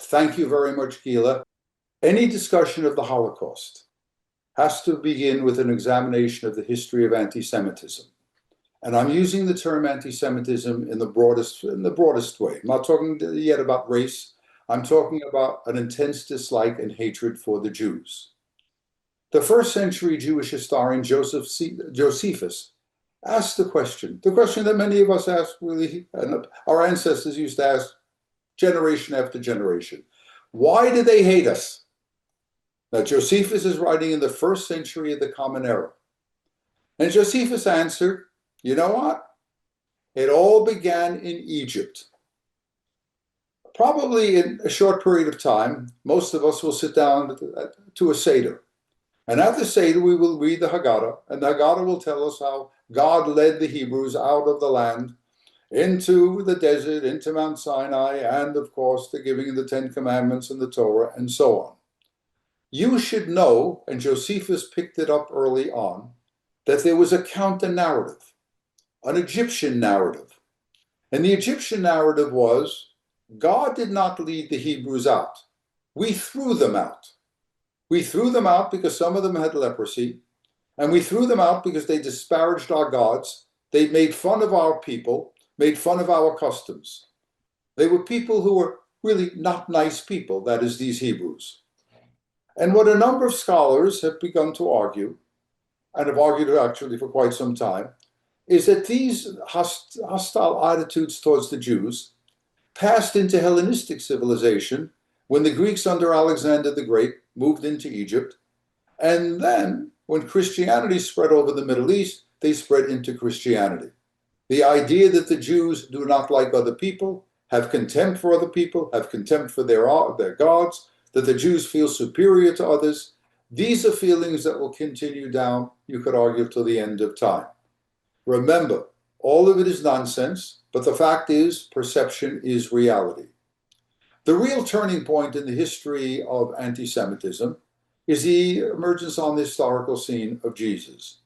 Thank you very much, Gila. Any discussion of the Holocaust has to begin with an examination of the history of anti-Semitism. And I'm using the term anti-Semitism in the broadest way. I'm not talking yet about race. I'm talking about an intense dislike and hatred for the Jews. The first century Jewish historian Josephus asked the question that many of us ask, really, and our ancestors used to ask generation after generation. Why did they hate us? Now, Josephus is writing in the first century of the Common Era. And Josephus answered, you know what? It all began in Egypt. Probably in a short period of time, most of us will sit down to a Seder. And at the Seder, we will read the Haggadah, and the Haggadah will tell us how God led the Hebrews out of the land into the desert, into Mount Sinai, and of course, the giving of the Ten Commandments and the Torah, and so on. You should know, and Josephus picked it up early on, that there was a counter-narrative, an Egyptian narrative. And the Egyptian narrative was, God did not lead the Hebrews out. We threw them out. We threw them out because some of them had leprosy, and we threw them out because they disparaged our gods. They made fun of our people, made fun of our customs. They were people who were really not nice people, that is, these Hebrews. And what a number of scholars have begun to argue, and have argued actually for quite some time, is that these hostile attitudes towards the Jews passed into Hellenistic civilization when the Greeks under Alexander the Great moved into Egypt. And then when Christianity spread over the Middle East, they spread into Christianity. The idea that the Jews do not like other people, have contempt for other people, have contempt for their gods, that the Jews feel superior to others, these are feelings that will continue down, you could argue, till the end of time. Remember, all of it is nonsense, but the fact is, perception is reality. The real turning point in the history of anti-Semitism is the emergence on the historical scene of Jesus.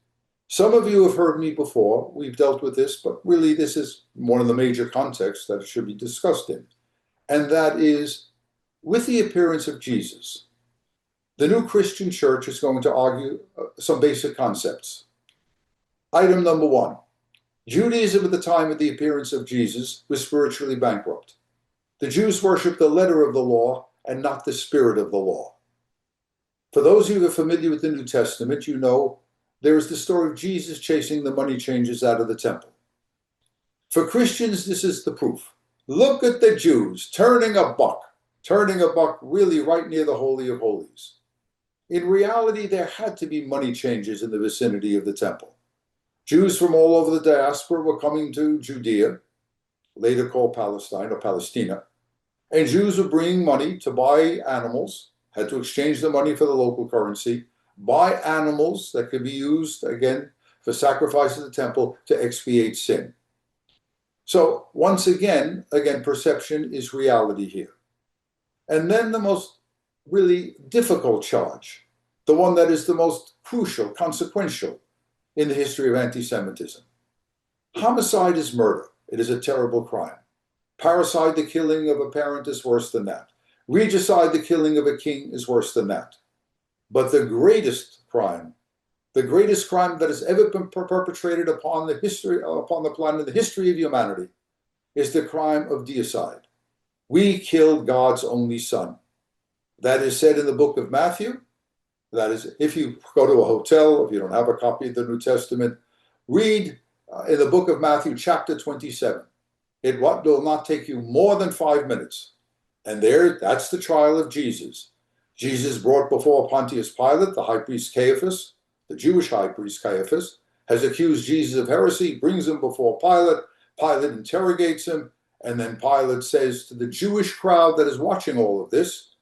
Some of you have heard me before. We've dealt with this, but really this is one of the major contexts that it should be discussed in. And that is, with the appearance of Jesus, the new Christian church is going to argue some basic concepts. Item number one, Judaism at the time of the appearance of Jesus was spiritually bankrupt. The Jews worshiped the letter of the law and not the spirit of the law. For those of you who are familiar with the New Testament, you know there is the story of Jesus chasing the money changers out of the temple. For Christians, this is the proof. Look at the Jews turning a buck really right near the Holy of Holies. In reality, there had to be money changers in the vicinity of the temple. Jews from all over the diaspora were coming to Judea, later called Palestine or Palestina, and Jews were bringing money to buy animals, had to exchange the money for the local currency, buy animals that could be used, again, for sacrifice at the temple to expiate sin. So once again, perception is reality here. And then the most really difficult charge, the one that is the most crucial, consequential in the history of anti-Semitism. Homicide is murder. It is a terrible crime. Parricide, the killing of a parent, is worse than that. Regicide, the killing of a king, is worse than that. But the greatest crime that has ever been perpetrated upon the planet, in the history of humanity, is the crime of deicide. We killed God's only son. That is said in the book of Matthew. That is, if you go to a hotel, if you don't have a copy of the New Testament, read in the book of Matthew, chapter 27. It will not take you more than 5 minutes. And that's the trial of Jesus. Jesus brought before Pontius Pilate, the high priest Caiaphas, the Jewish high priest Caiaphas, has accused Jesus of heresy, brings him before Pilate. Pilate interrogates him, and then Pilate says to the Jewish crowd that is watching all of this,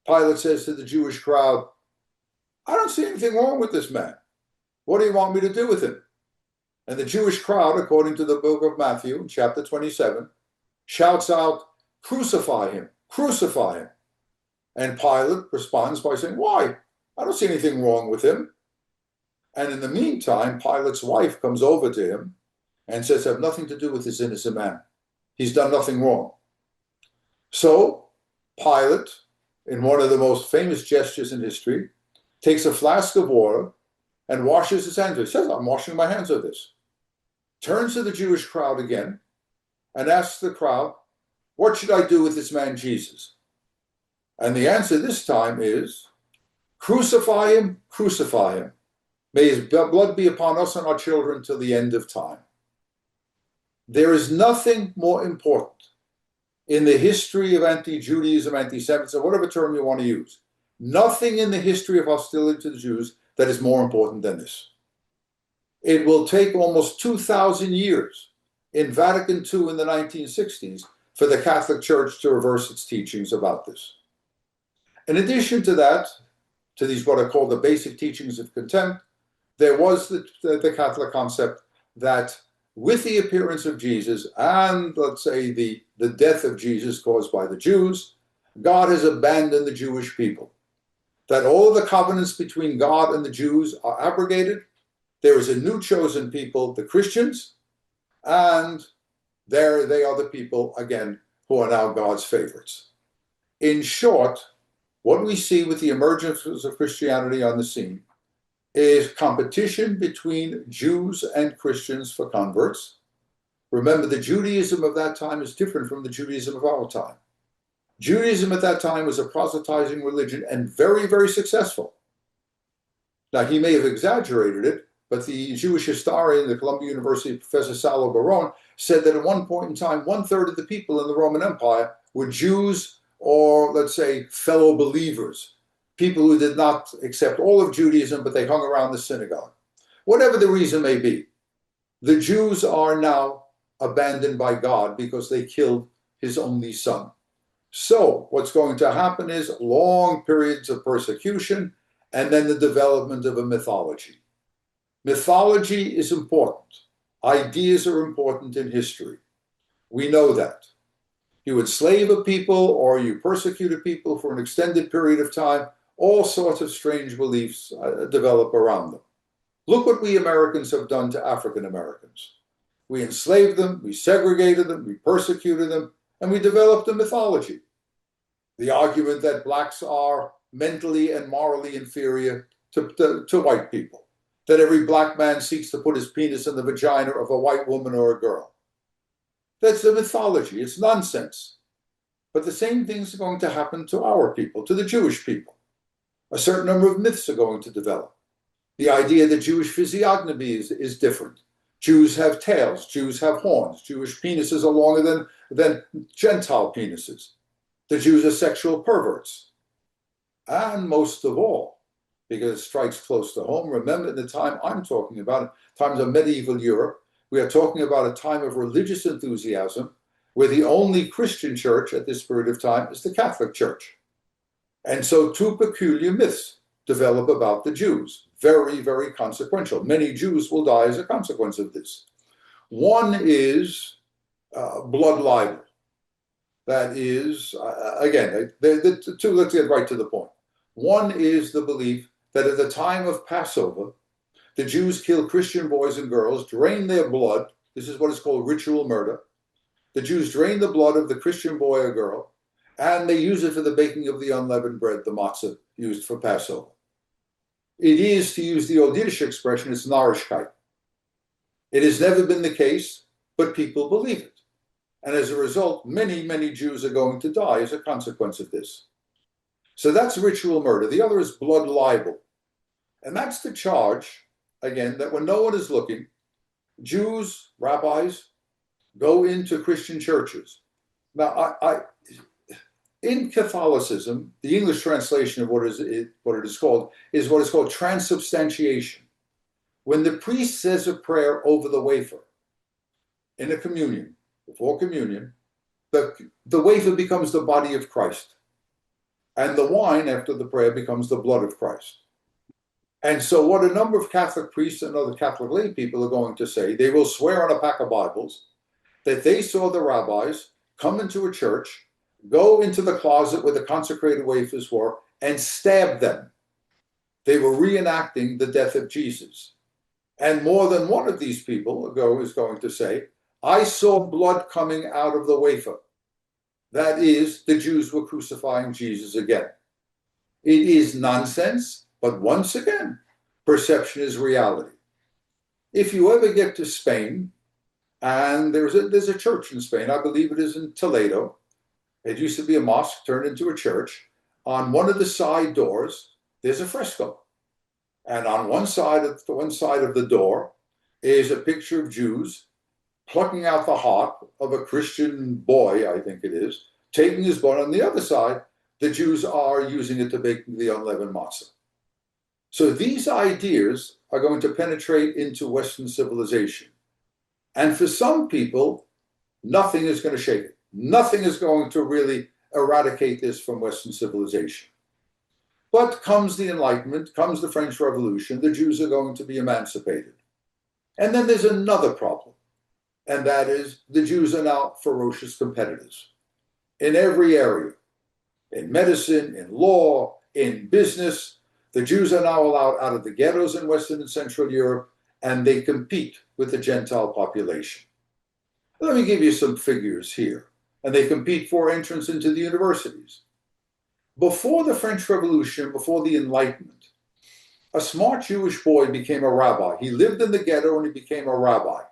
Pilate says to the Jewish crowd, I don't see anything wrong with this man. What do you want me to do with him? And the Jewish crowd, according to the book of Matthew, chapter 27, shouts out, crucify him, crucify him. And Pilate responds by saying, why? I don't see anything wrong with him. And in the meantime, Pilate's wife comes over to him and says, have nothing to do with this innocent man. He's done nothing wrong. So Pilate, in one of the most famous gestures in history, takes a flask of water and washes his hands. He says, I'm washing my hands of this. Turns to the Jewish crowd again and asks the crowd, what should I do with this man Jesus? And the answer this time is, crucify him, crucify him. May his blood be upon us and our children till the end of time. There is nothing more important in the history of anti-Judaism, anti-Semitism, whatever term you want to use. Nothing in the history of hostility to the Jews that is more important than this. It will take almost 2,000 years in Vatican II in the 1960s for the Catholic Church to reverse its teachings about this. In addition to that, to these what are called the basic teachings of contempt, there was the Catholic concept that with the appearance of Jesus and, let's say, the death of Jesus caused by the Jews, God has abandoned the Jewish people. That all of the covenants between God and the Jews are abrogated. There is a new chosen people, the Christians, and there they are the people, again, who are now God's favorites. In short, what we see with the emergence of Christianity on the scene is competition between Jews and Christians for converts. Remember, the Judaism of that time is different from the Judaism of our time. Judaism at that time was a proselytizing religion and very, very successful. Now, he may have exaggerated it, but the Jewish historian, the Columbia University Professor Salo Baron, said that at one point in time, 1/3 of the people in the Roman Empire were Jews or, let's say, fellow believers, people who did not accept all of Judaism, but they hung around the synagogue. Whatever the reason may be, the Jews are now abandoned by God because they killed his only son. So what's going to happen is long periods of persecution and then the development of a mythology. Mythology is important. Ideas are important in history. We know that. You enslave a people or you persecute a people for an extended period of time, all sorts of strange beliefs develop around them. Look what we Americans have done to African Americans. We enslaved them, we segregated them, we persecuted them, and we developed a mythology. The argument that blacks are mentally and morally inferior to white people, that every black man seeks to put his penis in the vagina of a white woman or a girl. That's the mythology. It's nonsense. But the same things are going to happen to our people, to the Jewish people. A certain number of myths are going to develop. The idea that Jewish physiognomy is different. Jews have tails. Jews have horns. Jewish penises are longer than Gentile penises. The Jews are sexual perverts. And most of all, because it strikes close to home, remember the time I'm talking about, times of medieval Europe, we are talking about a time of religious enthusiasm where the only Christian church at this period of time is the Catholic Church. And so two peculiar myths develop about the Jews, very, very consequential. Many Jews will die as a consequence of this. One is blood libel. That is, again, the two, let's get right to the point. One is the belief that at the time of Passover, the Jews kill Christian boys and girls, drain their blood. This is what is called ritual murder. The Jews drain the blood of the Christian boy or girl, and they use it for the baking of the unleavened bread, the matzah, used for Passover. It is, to use the old Yiddish expression, it's Narishkeit. It has never been the case, but people believe it. And as a result, many, many Jews are going to die as a consequence of this. So that's ritual murder. The other is blood libel. And that's the charge, again, that when no one is looking, Jews, rabbis, go into Christian churches. Now, in Catholicism, the English translation of what it is called is what is called transubstantiation. When the priest says a prayer over the wafer in a communion, before communion, the wafer becomes the body of Christ. And the wine, after the prayer, becomes the blood of Christ. And so what a number of Catholic priests and other Catholic lay people are going to say, they will swear on a pack of Bibles that they saw the rabbis come into a church, go into the closet where the consecrated wafers were, and stab them. They were reenacting the death of Jesus. And more than one of these people is going to say, I saw blood coming out of the wafer. That is, the Jews were crucifying Jesus again. It is nonsense, but once again, perception is reality. If you ever get to Spain, and there's a church in Spain, I believe it is in Toledo. It used to be a mosque turned into a church. On one of the side doors, there's a fresco. And on one side of the door is a picture of Jews plucking out the heart of a Christian boy, I think it is, taking his bone. On the other side, the Jews are using it to bake the unleavened matzah. So these ideas are going to penetrate into Western civilization. And for some people, nothing is going to shake it. Nothing is going to really eradicate this from Western civilization. But comes the Enlightenment, comes the French Revolution, the Jews are going to be emancipated. And then there's another problem, and that is the Jews are now ferocious competitors in every area, in medicine, in law, in business. The Jews are now allowed out of the ghettos in Western and Central Europe, and they compete with the Gentile population. Let me give you some figures here. And they compete for entrance into the universities. Before the French Revolution, before the Enlightenment, a smart Jewish boy became a rabbi. He lived in the ghetto and he became a rabbi.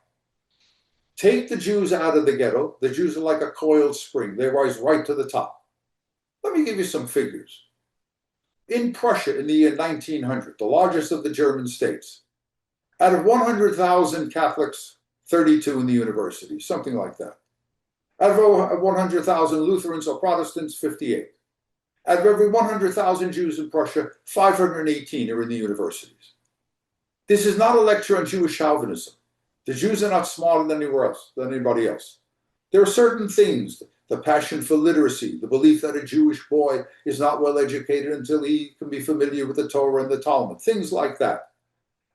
Take the Jews out of the ghetto. The Jews are like a coiled spring. They rise right to the top. Let me give you some figures. In Prussia in the year 1900, the largest of the German states, out of 100,000 Catholics, 32 in the university, something like that. Out of 100,000 Lutherans or Protestants, 58. Out of every 100,000 Jews in Prussia, 518 are in the universities. This is not a lecture on Jewish chauvinism. The Jews are not smarter than anybody else. There are certain things, the passion for literacy, the belief that a Jewish boy is not well educated until he can be familiar with the Torah and the Talmud, things like that.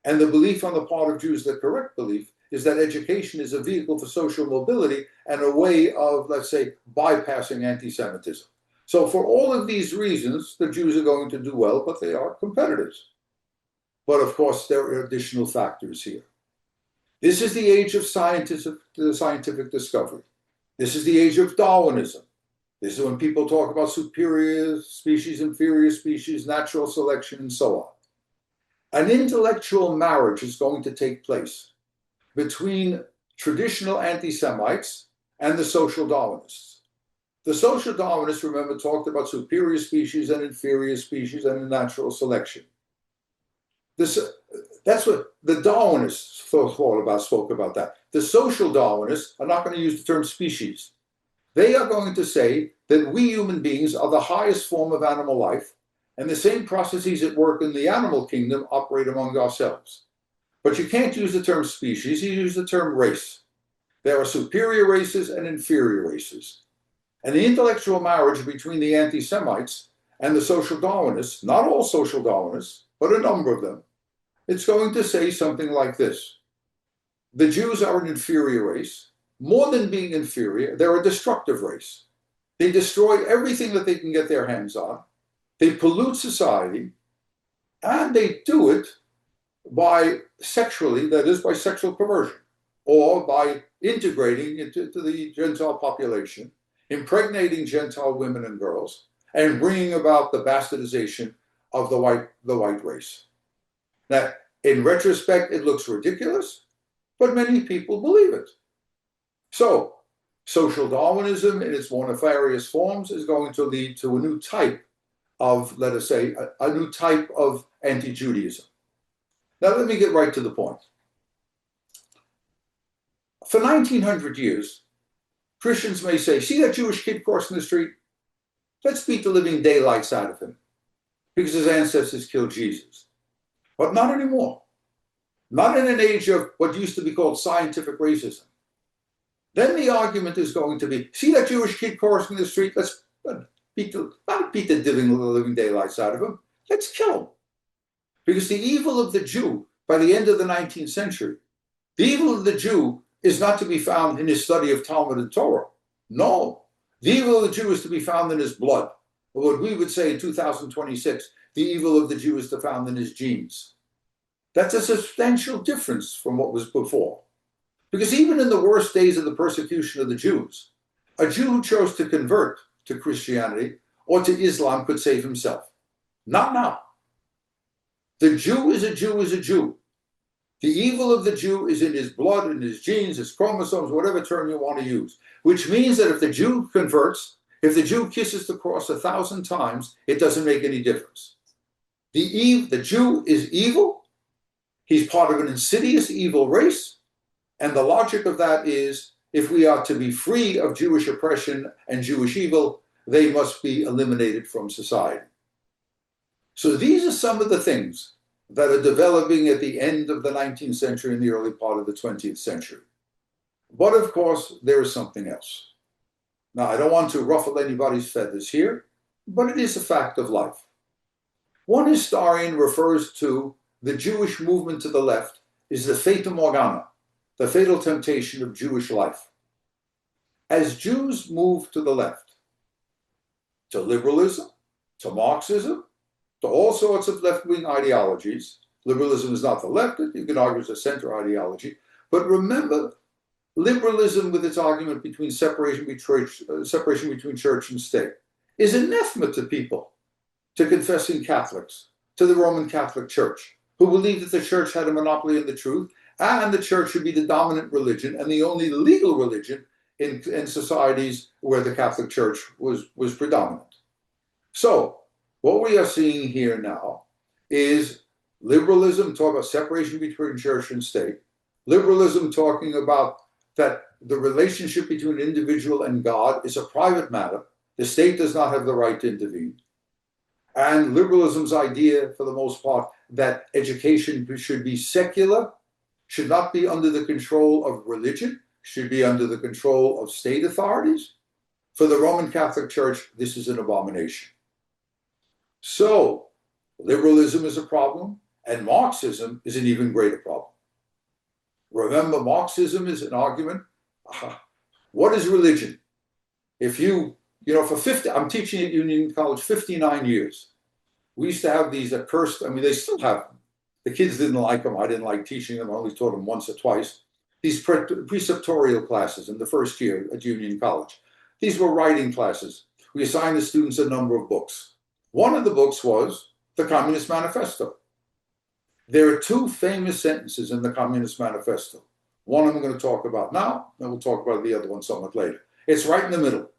And the belief on the part of Jews, the correct belief, is that education is a vehicle for social mobility and a way of, let's say, bypassing anti-Semitism. So for all of these reasons, the Jews are going to do well, but they are competitors. But of course, there are additional factors here. This is the age of scientific discovery. This is the age of Darwinism. This is when people talk about superior species, inferior species, natural selection, and so on. An intellectual marriage is going to take place between traditional anti-Semites and the social Darwinists. The social Darwinists, remember, talked about superior species and inferior species and natural selection. That's what the Darwinists spoke about that. The social Darwinists are not going to use the term species. They are going to say that we human beings are the highest form of animal life, and the same processes at work in the animal kingdom operate among ourselves. But you can't use the term species, you use the term race. There are superior races and inferior races. And the intellectual marriage between the anti-Semites and the social Darwinists, not all social Darwinists, but a number of them, it's going to say something like this. The Jews are an inferior race. More than being inferior, they're a destructive race. They destroy everything that they can get their hands on. They pollute society, and they do it by sexually, that is by sexual perversion, or by integrating into the Gentile population, impregnating Gentile women and girls, and bringing about the bastardization of the white race. Now, in retrospect, it looks ridiculous, but many people believe it. So, social Darwinism in its more nefarious forms is going to lead to a new type of, let us say, a new type of anti-Judaism. Now, let me get right to the point. For 1900 years, Christians may say, see that Jewish kid crossing the street? Let's beat the living daylights out of him because his ancestors killed Jesus. But not anymore. Not in an age of what used to be called scientific racism. Then the argument is going to be, see that Jewish kid crossing the street? Let's not beat the living daylights out of him. Let's kill him. Because the evil of the Jew, by the end of the 19th century, the evil of the Jew is not to be found in his study of Talmud and Torah. No. The evil of the Jew is to be found in his blood. Or what we would say in 2026, the evil of the Jew is to be found in his genes. That's a substantial difference from what was before. Because even in the worst days of the persecution of the Jews, A Jew who chose to convert to Christianity or to Islam could save himself. Not now. The Jew is a Jew is a Jew. The evil of the Jew is in his blood, in his genes, his chromosomes, whatever term you want to use. Which means that if the Jew converts, if the Jew kisses the cross 1,000 times, it doesn't make any difference. The Jew is evil. He's part of an insidious evil race. And the logic of that is, if we are to be free of Jewish oppression and Jewish evil, they must be eliminated from society. So these are some of the things that are developing at the end of the 19th century and the early part of the 20th century. But of course, there is something else. Now, I don't want to ruffle anybody's feathers here, but it is a fact of life. One historian refers to the Jewish movement to the left as the fata morgana, the fatal temptation of Jewish life. As Jews move to the left, to liberalism, to Marxism, to all sorts of left-wing ideologies. Liberalism is not the left, you can argue it's a center ideology. But remember, liberalism with its argument between separation between church and state is anathema to people, to confessing Catholics, to the Roman Catholic Church, who believe that the church had a monopoly on the truth, and the church should be the dominant religion and the only legal religion in societies where the Catholic Church was predominant. So, what we are seeing here now is liberalism talking about separation between church and state, liberalism talking about that the relationship between an individual and God is a private matter. The state does not have the right to intervene. And liberalism's idea, for the most part, that education should be secular, should not be under the control of religion, should be under the control of state authorities. For the Roman Catholic Church, this is an abomination. So, liberalism is a problem, and Marxism is an even greater problem. Remember, Marxism is an argument. What is religion? If I'm teaching at Union College 59 years. We used to have these accursed, they still have them. The kids didn't like them. I didn't like teaching them. I only taught them once or twice. These preceptorial classes in the first year at Union College. These were writing classes. We assigned the students a number of books. One of the books was the Communist Manifesto. There are two famous sentences in the Communist Manifesto. One I'm going to talk about now, and we'll talk about the other one somewhat later. It's right in the middle.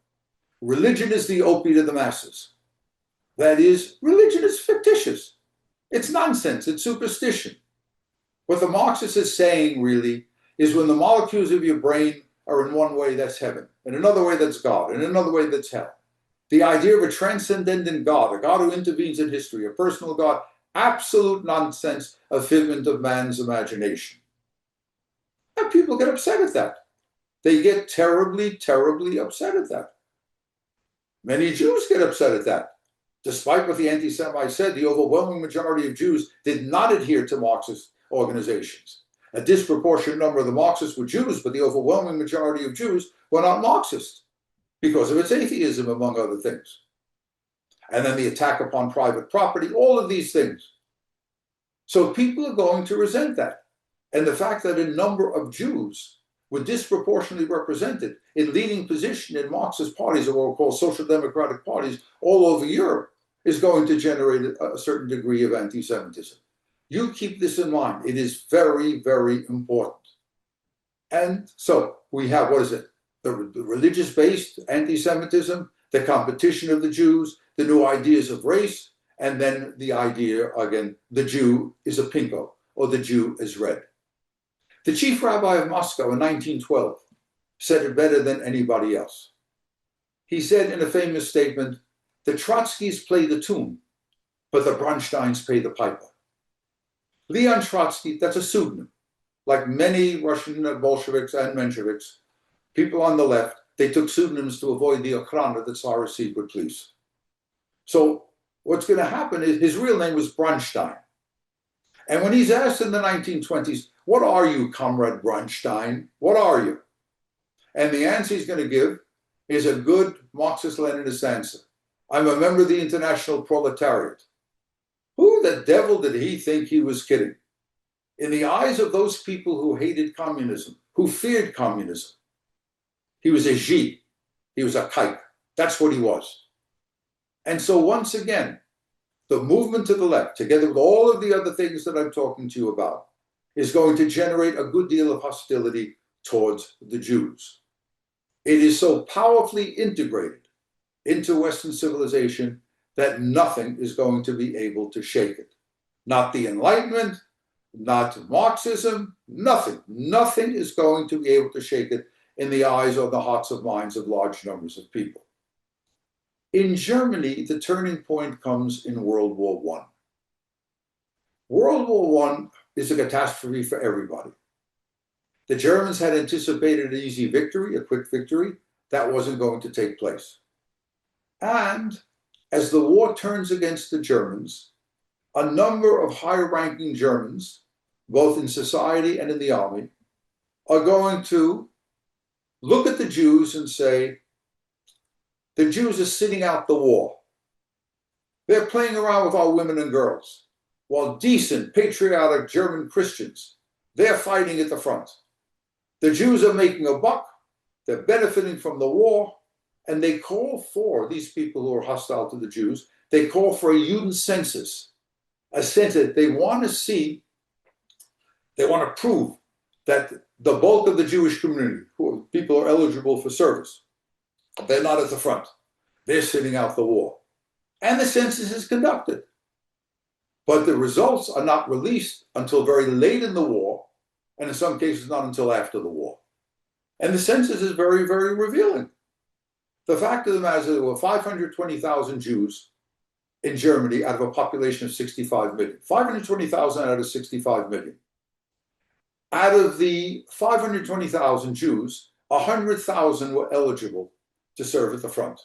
Religion is the opiate of the masses. That is, religion is fictitious. It's nonsense. It's superstition. What the Marxist is saying, really, is when the molecules of your brain are in one way, that's heaven. In another way, that's God. In another way, that's hell. The idea of a transcendent God, a God who intervenes in history, a personal God, absolute nonsense, a figment of man's imagination. And people get upset at that. They get terribly, terribly upset at that. Many Jews get upset at that. Despite what the anti-Semites said, the overwhelming majority of Jews did not adhere to Marxist organizations. A disproportionate number of the Marxists were Jews, but the overwhelming majority of Jews were not Marxist because of its atheism, among other things. And then the attack upon private property, all of these things. So people are going to resent that. And the fact that a number of Jews were disproportionately represented in leading position in Marxist parties, or what we call social democratic parties, all over Europe, is going to generate a certain degree of anti-Semitism. You keep this in mind. It is very, very important. And so we have, the religious-based anti-Semitism, the competition of the Jews, the new ideas of race, and then the idea, again, the Jew is a pinko, or the Jew is red. The chief rabbi of Moscow in 1912 said it better than anybody else. He said in a famous statement, the Trotskys play the tune, but the Bronsteins pay the piper. Leon Trotsky, that's a pseudonym. Like many Russian Bolsheviks and Mensheviks, people on the left, they took pseudonyms to avoid the okhrana, the Tsar's secret police. So what's going to happen is his real name was Bronstein. And when he's asked in the 1920s, what are you, Comrade Bronstein? What are you? And the answer he's going to give is a good Marxist-Leninist answer. I'm a member of the International Proletariat. Who the devil did he think he was kidding? In the eyes of those people who hated communism, who feared communism, he was a G. He was a kike. That's what he was. And so once again, the movement to the left, together with all of the other things that I'm talking to you about, is going to generate a good deal of hostility towards the Jews. It is so powerfully integrated into Western civilization that nothing is going to be able to shake it. Not the Enlightenment, not Marxism, nothing. Nothing is going to be able to shake it in the eyes or the hearts of minds of large numbers of people. In Germany, the turning point comes in World War I. World War I is a catastrophe for everybody. The Germans had anticipated an easy victory, a quick victory. That wasn't going to take place. And as the war turns against the Germans, a number of higher-ranking Germans, both in society and in the army, are going to look at the Jews and say, the Jews are sitting out the war. They're playing around with our women and girls, while decent, patriotic German Christians, they're fighting at the front. The Jews are making a buck, they're benefiting from the war, and they call for, these people who are hostile to the Jews, they call for a Judencensus, a census. They want to see, they want to prove that the bulk of the Jewish community, people are eligible for service, they're not at the front. They're sitting out the war. And the census is conducted. But the results are not released until very late in the war, and in some cases not until after the war. And the census is very, very revealing. The fact of the matter is that there were 520,000 Jews in Germany out of a population of 65 million. 520,000 out of 65 million. Out of the 520,000 Jews, 100,000 were eligible to serve at the front.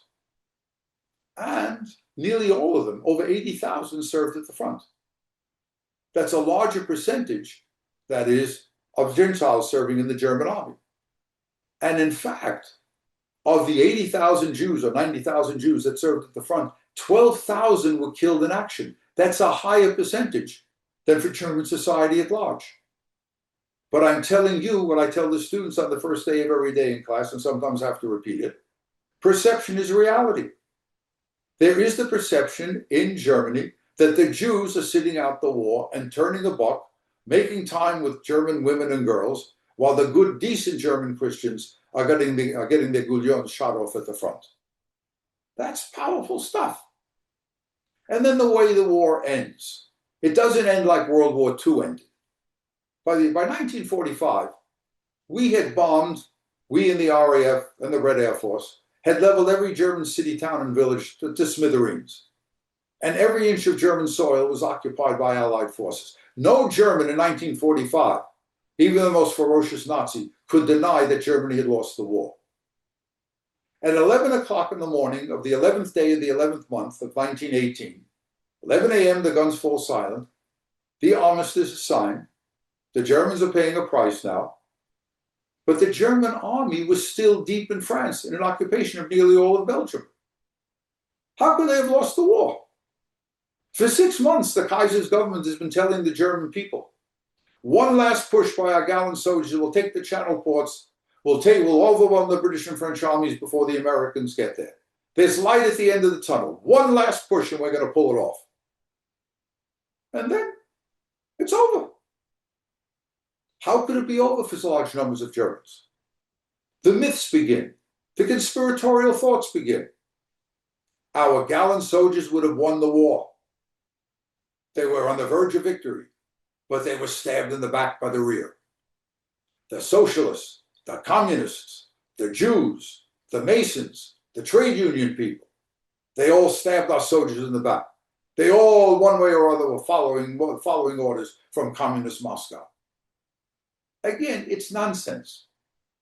And nearly all of them, over 80,000, served at the front. That's a larger percentage, that is, of Gentiles serving in the German army. And in fact, of the 80,000 Jews or 90,000 Jews that served at the front, 12,000 were killed in action. That's a higher percentage than for German society at large. But I'm telling you what I tell the students on the first day of every day in class, and sometimes have to repeat it, perception is reality. There is the perception in Germany that the Jews are sitting out the war and turning a buck, making time with German women and girls, while the good, decent German Christians are getting their gullions shot off at the front. That's powerful stuff. And then the way the war ends. It doesn't end like World War II ended. By 1945, we had bombed, we in the RAF and the Red Air Force, had leveled every German city, town, and village to smithereens. And every inch of German soil was occupied by Allied forces. No German in 1945, even the most ferocious Nazi, could deny that Germany had lost the war. At 11 o'clock in the morning of the 11th day of the 11th month of 1918, 11 a.m., the guns fall silent, the armistice is signed, the Germans are paying a price now, but the German army was still deep in France in an occupation of nearly all of Belgium. How could they have lost the war? For 6 months, the Kaiser's government has been telling the German people, one last push by our gallant soldiers will take the Channel ports, we'll overwhelm the British and French armies before the Americans get there. There's light at the end of the tunnel. One last push and we're going to pull it off. And then it's over. How could it be over for large numbers of Germans? The myths begin. The conspiratorial thoughts begin. Our gallant soldiers would have won the war. They were on the verge of victory, but they were stabbed in the back by the rear. The socialists, the communists, the Jews, the Masons, the trade union people, they all stabbed our soldiers in the back. They all, one way or other, were following orders from communist Moscow. Again, it's nonsense.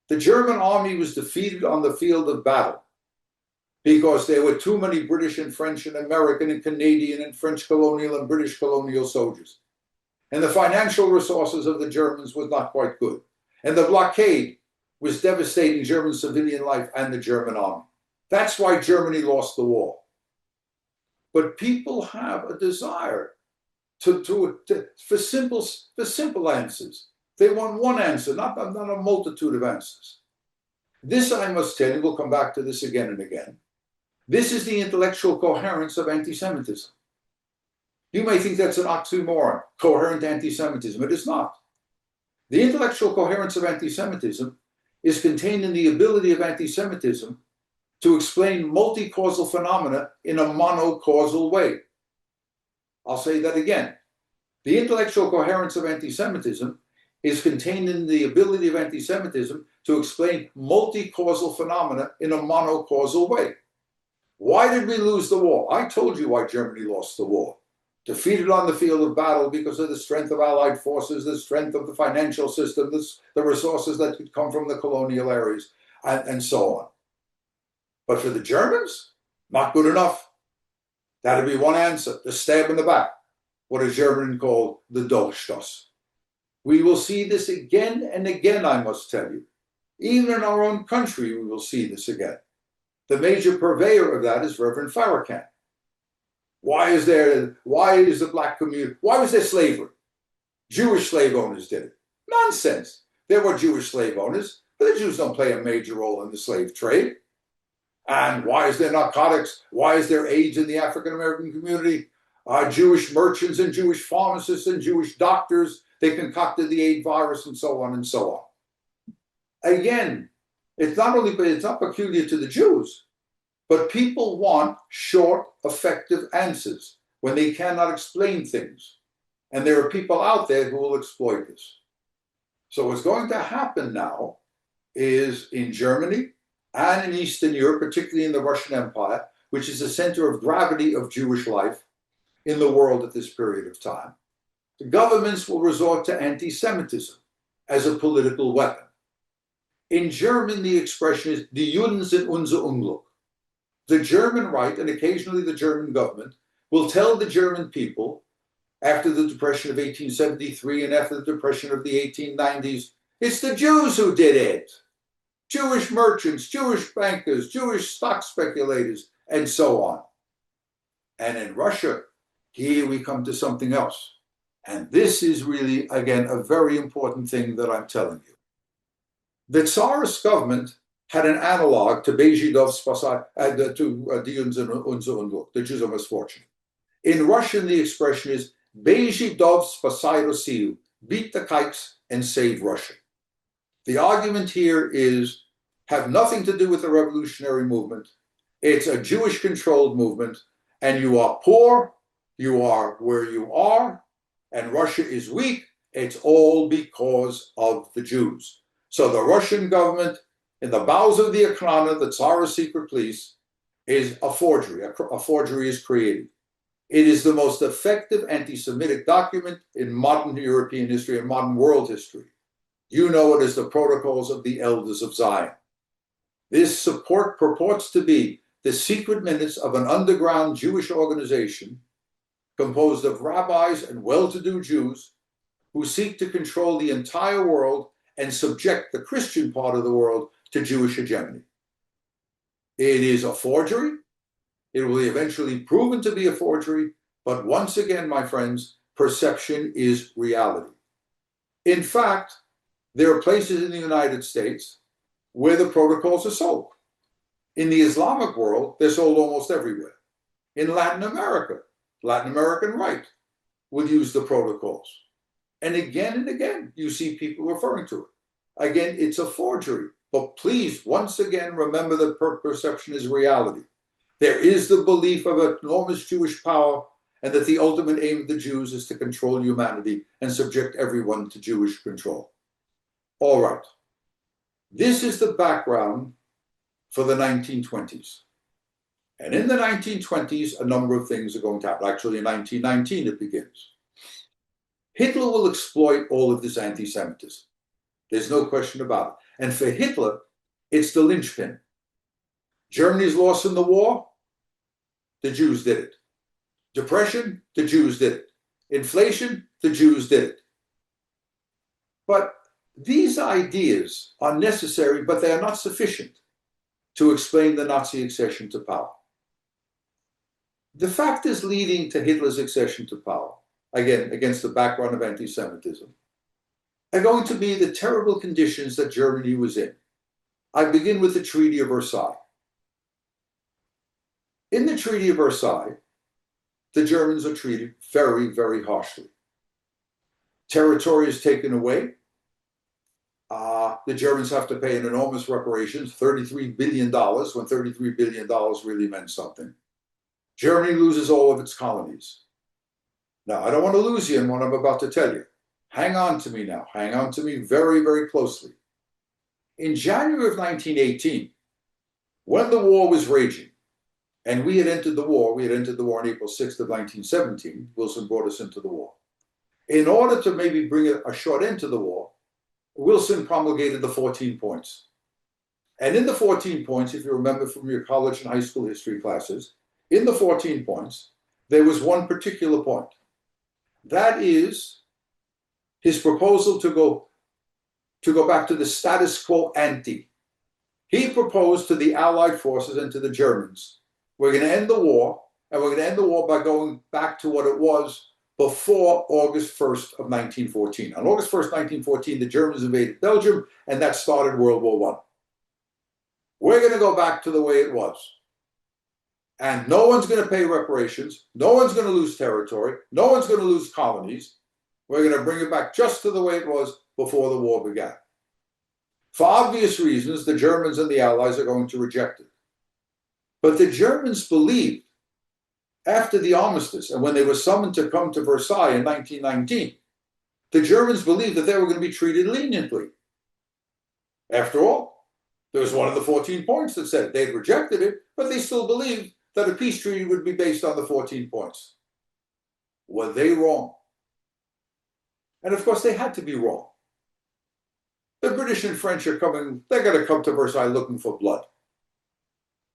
The German army was defeated on the field of battle because there were too many British and French and American and Canadian and French colonial and British colonial soldiers. And the financial resources of the Germans was not quite good. And the blockade was devastating German civilian life and the German army. That's why Germany lost the war. But people have a desire for simple answers. They want one answer, not a multitude of answers. This, I must tell you, we'll come back to this again and again. This is the intellectual coherence of anti-Semitism. You may think that's an oxymoron, coherent anti-Semitism. It is not. The intellectual coherence of anti-Semitism is contained in the ability of anti-Semitism to explain multi-causal phenomena in a monocausal way. I'll say that again. The intellectual coherence of anti-Semitism is contained in the ability of anti-Semitism to explain multi-causal phenomena in a monocausal way. Why did we lose the war? I told you why Germany lost the war. Defeated on the field of battle because of the strength of Allied forces, the strength of the financial system, the resources that could come from the colonial areas, and so on. But for the Germans, not good enough. That'd be one answer, the stab in the back, what a German called the Dolchstoß. We will see this again and again, I must tell you. Even in our own country, we will see this again. The major purveyor of that is Reverend Farrakhan. Why is the black community, why was there slavery? Jewish slave owners did it. Nonsense. There were Jewish slave owners, but the Jews don't play a major role in the slave trade. And why is there narcotics? Why is there AIDS in the African American community? Jewish merchants and Jewish pharmacists and Jewish doctors, they concocted the AIDS virus and so on and so on. Again, it's not peculiar to the Jews, but people want short, effective answers when they cannot explain things. And there are people out there who will exploit this. So what's going to happen now is in Germany and in Eastern Europe, particularly in the Russian Empire, which is the center of gravity of Jewish life in the world at this period of time, the governments will resort to anti-Semitism as a political weapon. In German, the expression is die Juden sind unser Unglück. The German right, and occasionally the German government, will tell the German people, after the Depression of 1873 and after the Depression of the 1890s, it's the Jews who did it. Jewish merchants, Jewish bankers, Jewish stock speculators, and so on. And in Russia, here we come to something else. And this is really, again, a very important thing that I'm telling you. The Tsarist government had an analog to Bezhidov's to Die Juden sind unser Unglück, the Jews are misfortune. In Russian, the expression is Bezhidov spasai Rossiyu, beat the kikes and save Russia. The argument here is have nothing to do with the revolutionary movement. It's a Jewish-controlled movement, and you are poor, you are where you are, and Russia is weak. It's all because of the Jews. So the Russian government, in the bowels of the Okhrana, the Tsarist secret police, is a forgery. A forgery is created. It is the most effective anti-Semitic document in modern European history and modern world history. You know it as the Protocols of the Elders of Zion. This support purports to be the secret minutes of an underground Jewish organization composed of rabbis and well-to-do Jews who seek to control the entire world and subject the Christian part of the world to Jewish hegemony. It is a forgery. It will be eventually proven to be a forgery. But once again, my friends, perception is reality. In fact, there are places in the United States where the protocols are sold. In the Islamic world, they're sold almost everywhere. In Latin America, Latin American right would use the protocols. And again, you see people referring to it. Again, it's a forgery. But please, once again, remember that perception is reality. There is the belief of enormous Jewish power and that the ultimate aim of the Jews is to control humanity and subject everyone to Jewish control. All right. This is the background for the 1920s. And in the 1920s, a number of things are going to happen. Actually, in 1919, it begins. Hitler will exploit all of this anti-Semitism. There's no question about it. And for Hitler, it's the linchpin. Germany's loss in the war, the Jews did it. Depression, the Jews did it. Inflation, the Jews did it. But these ideas are necessary, but they are not sufficient to explain the Nazi accession to power. The factors leading to Hitler's accession to power, again, against the background of anti-Semitism, are going to be the terrible conditions that Germany was in. I begin with the Treaty of Versailles. In the Treaty of Versailles, the Germans are treated very, very harshly. Territory is taken away. The Germans have to pay an enormous reparations, $33 billion, when $33 billion really meant something. Germany loses all of its colonies. Now, I don't want to lose you in what I'm about to tell you. Hang on to me now. Hang on to me very, very closely. In January of 1918, when the war was raging, and we had entered the war on April 6th of 1917, Wilson brought us into the war. In order to maybe bring a short end to the war, Wilson promulgated the 14 points. And in the 14 points, if you remember from your college and high school history classes, in the 14 points, there was one particular point. That is his proposal to go back to the status quo ante. He proposed to the Allied forces and to the Germans, we're going to end the war, and we're going to end the war by going back to what it was before August 1st of 1914. On August 1st, 1914, the Germans invaded Belgium, and that started World War I. We're going to go back to the way it was. And no one's going to pay reparations. No one's going to lose territory. No one's going to lose colonies. We're going to bring it back just to the way it was before the war began. For obvious reasons, the Germans and the Allies are going to reject it. But the Germans believed, after the armistice, and when they were summoned to come to Versailles in 1919, the Germans believed that they were going to be treated leniently. After all, there was one of the 14 points that said they'd rejected it, but they still believed that a peace treaty would be based on the 14 points. Were they wrong? And of course, they had to be wrong. The British and French are coming, they're going to come to Versailles looking for blood.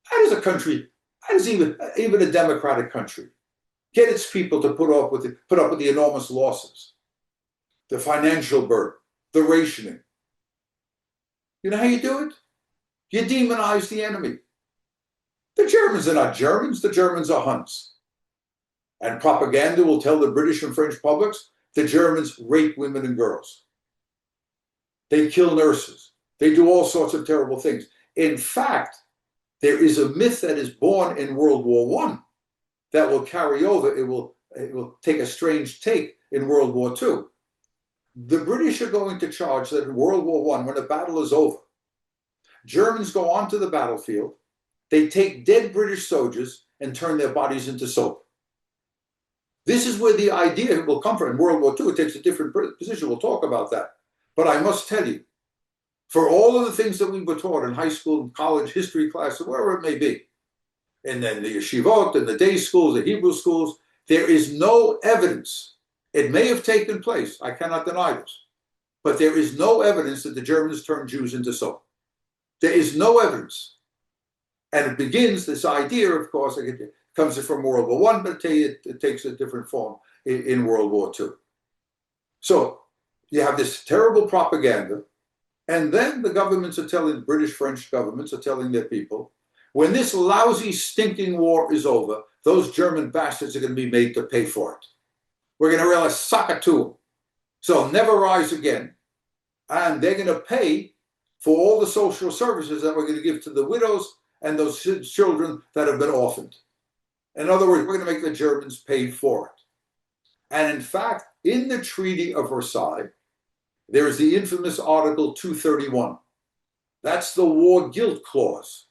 How does a country, how does even a democratic country get its people to put up with the enormous losses, the financial burden, the rationing? You know how you do it? You demonize the enemy. The Germans are not Germans, the Germans are Huns. And propaganda will tell the British and French publics the Germans rape women and girls. They kill nurses. They do all sorts of terrible things. In fact, there is a myth that is born in World War I that will carry over. It will take a strange take in World War II. The British are going to charge that in World War I, when the battle is over, Germans go onto the battlefield, they take dead British soldiers and turn their bodies into soap. This is where the idea will come from. In World War II, it takes a different position. We'll talk about that. But I must tell you, for all of the things that we were taught in high school and college history class, or wherever it may be, and then the yeshivot and the day schools, the Hebrew schools, there is no evidence. It may have taken place. I cannot deny this. But there is no evidence that the Germans turned Jews into soap. There is no evidence. And it begins, this idea, of course, it comes from World War I, but it takes a different form in World War II. So you have this terrible propaganda, and then the governments are telling, British, French governments are telling their people, when this lousy, stinking war is over, those German bastards are going to be made to pay for it. We're going to realize suck it to them. So never rise again. And they're going to pay for all the social services that we're going to give to the widows and those children that have been orphaned. In other words, we're going to make the Germans pay for it. And in fact, in the Treaty of Versailles, there is the infamous Article 231. That's the war guilt clause,